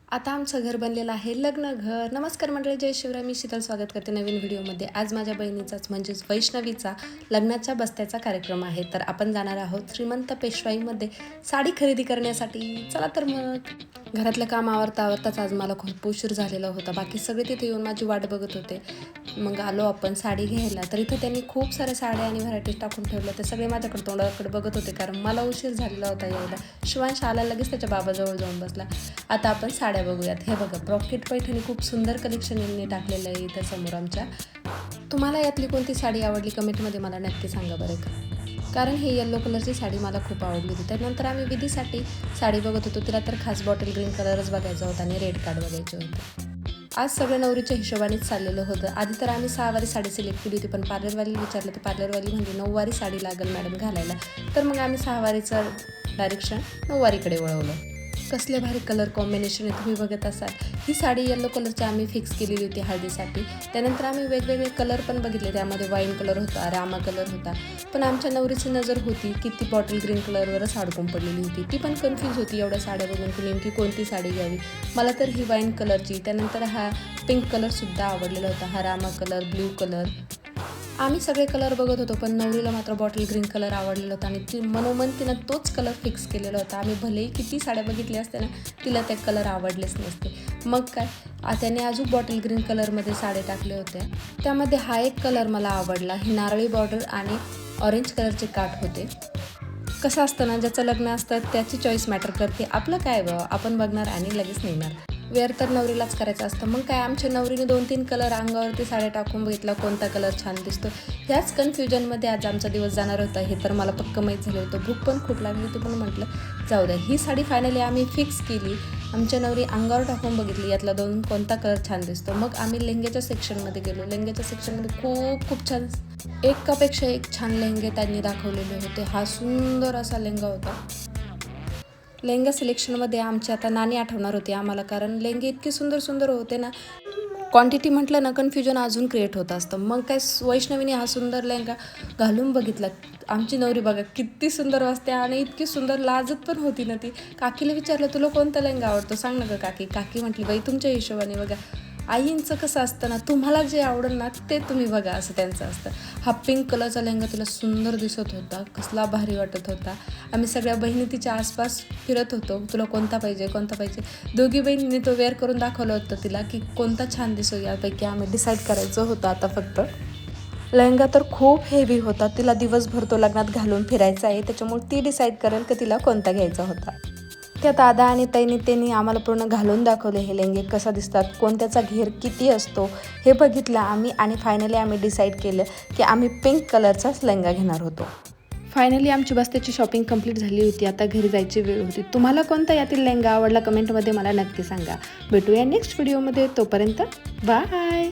आता आमचं घर बनलेलं आहे लग्न घर। नमस्कार मंडळी, जय शिवराय। मी शीतल स्वागत करते नवीन व्हिडिओमध्ये। आज माझ्या बहिणीचाच म्हणजेच वैष्णवीचा लग्नाच्या बस्त्याचा कार्यक्रम आहे। तर आपण जाणार आहोत श्रीमंत पेशवाईमध्ये साडी खरेदी करण्यासाठी। चला तर मग घरातलं काम आवरताच आज मला खूप उशीर झालेला होता। बाकी सगळे तिथे येऊन माझी वाट बघत होते। मग आलो आपण साडी घ्यायला। तर इथं त्यांनी खूप साऱ्या साड्या आणि व्हरायटीज टाकून ठेवल्या। ते सगळे माझ्याकडे तोंडाकडे बघत होते कारण मला उशीर झालेला होता यायला। शिवांश आला, लगेच त्याच्या बाबाजवळ जाऊन बसला। आता आपण साड्या बघूयात। हे बघा, ब्रॉकेट पैठणी खूप सुंदर कलेक्शन यांनी टाकलेलं आहे इथं समोर आमच्या। तुम्हाला यातली कोणती साडी आवडली कमेंटमध्ये मला नक्की सांगा बरं का, कारण ही येलो कलरची साडी मला खूप आवडली होती। त्यानंतर आम्ही विधीसाठी साडी बघत होतो। तिला तर खास बॉटल ग्रीन कलरच बघायचा होता आणि रेड कार्ड बघायचे होते। आज सगळं नवरीच्या हिशोबानेच चाललेलं होतं। आधी तर आम्ही 6 वारी साडी सिलेक्ट केली होती, पण पार्लरवाली विचारलं तर पार्लरवाली म्हणजे 9 वारी साडी लागेल मॅडम घालायला। तर मग आम्ही 6 वारीचं डायरेक्शन 9 वारीकडे वळवलं। कसले भारी कलर कॉम्बिनेशन आहे तुम्ही बघत असाल। ही साडी येलो कलरची आम्ही फिक्स केलेली होती हळदीसाठी। त्यानंतर आम्ही वेगवेगळे कलर पण बघितले, त्यामध्ये वाईन कलर होता, रामा कलर होता। पण आमच्या नवरीची नजर होती की ती बॉटल ग्रीन कलरवरच अडकून पडलेली होती। ती पण कन्फ्यूज होती एवढ्या साड्या बघून की नेमकी कोणती साडी घ्यावी। मला तर ही वाईन कलरची, त्यानंतर हा पिंक कलरसुद्धा आवडलेला होता, हा रामा कलर, ब्ल्यू कलर। आम्ही सगळे कलर बघत होतो, पण नवरीला मात्र बॉटल ग्रीन कलर आवडलेला होता आणि ती मनोमन तिनं तोच कलर फिक्स केलेला होता। आम्ही भलेही किती साड्या बघितल्या असत्या ना, तिला ते कलर आवडलेच नसते। मग काय, त्याने अजून बॉटल ग्रीन कलरमध्ये साड्या टाकल्या होत्या। त्यामध्ये हा एक कलर मला आवडला, ही नारळी बॉर्डर आणि ऑरेंज कलरचे काठ होते। कसं असतं ना, ज्याचं लग्न असतं त्याची चॉईस मॅटर करते। आपलं काय बाबा, आपण बघणार आणि लगेच निघणार। वेअर तर नवरीलाच करायचं असतं। मग काय, आमच्या नवरीने 2-3 कलर अंगावरती साड्या टाकून बघितला कोणता कलर छान दिसतो। ह्याच कन्फ्युजनमध्ये आज आमचा दिवस जाणार होता, हे तर मला पक्क माहीत झालं होतं। भूक पण खूप लागली होती, पण म्हटलं जाऊ द्या। ही साडी फायनली आम्ही फिक्स केली। आमच्या नवरी अंगावर टाकून बघितली यातला कोणता कलर छान दिसतो। मग आम्ही लेंग्याच्या सेक्शनमध्ये गेलो। लेंग्याच्या सेक्शनमध्ये खूप छान, एकापेक्षा एक छान लेंगे त्यांनी दाखवलेले होते। हा सुंदर असा लेंगा होता। लेंगा सिलेक्शनमध्ये आमची आता नानी आठवणार होती आम्हाला, कारण लेंगे इतके सुंदर होते ना, क्वांटिटी म्हटलं ना कन्फ्युजन अजून क्रिएट होत असतं। मग काय, वैष्णवीने हा सुंदर लेंगा घालून बघितला। आमची नवरी बघा किती सुंदर वाटते आणि इतकी सुंदर लाजत पण होती ना ती। काकीला विचारलं तुला कोणता लेंगा आवडतो सांग ना गं काकी। काकी म्हटली बाई तुमच्या हिशोबाने बघा। आईंचं कसं असतं ना, तुम्हाला जे आवडेल ना ते तुम्ही बघा, असं त्यांचं असतं। हा पिंक कलरचा लेंगा तिला सुंदर दिसत होता, कसला भारी वाटत होता। आम्ही सगळ्या बहिणी तिच्या आसपास फिरत होतो, तुला कोणता पाहिजे। दोघी बहिणींनी तो वेअर करून दाखवलं होतं तिला की कोणता छान दिसतो, यापैकी आम्ही डिसाईड करायचं होतं आता फक्त। लेहंगा तर खूप हेवी होता, तिला दिवसभर तो लग्नात घालून फिरायचा आहे, त्याच्यामुळे ती डिसाईड करेल की तिला कोणता घ्यायचा होता। त्या दादा आणि त्यांनी आम्हाला पूर्ण घालून दाखवले हे लेंगे कसा दिसतात, कोणत्याचा घेर किती असतो हे बघितलं आम्ही। आणि फायनली आम्ही डिसाईड केलं की आम्ही पिंक कलरचाच लेंगा घेणार होतो। फायनली आमची बस्त्याची शॉपिंग कंप्लीट झाली होती, आता घरी जायची वेळ होती। तुम्हाला कोणता यातील लेंगा आवडला कमेंटमध्ये मला नक्की सांगा। भेटूया नेक्स्ट व्हिडिओमध्ये, तोपर्यंत बाय।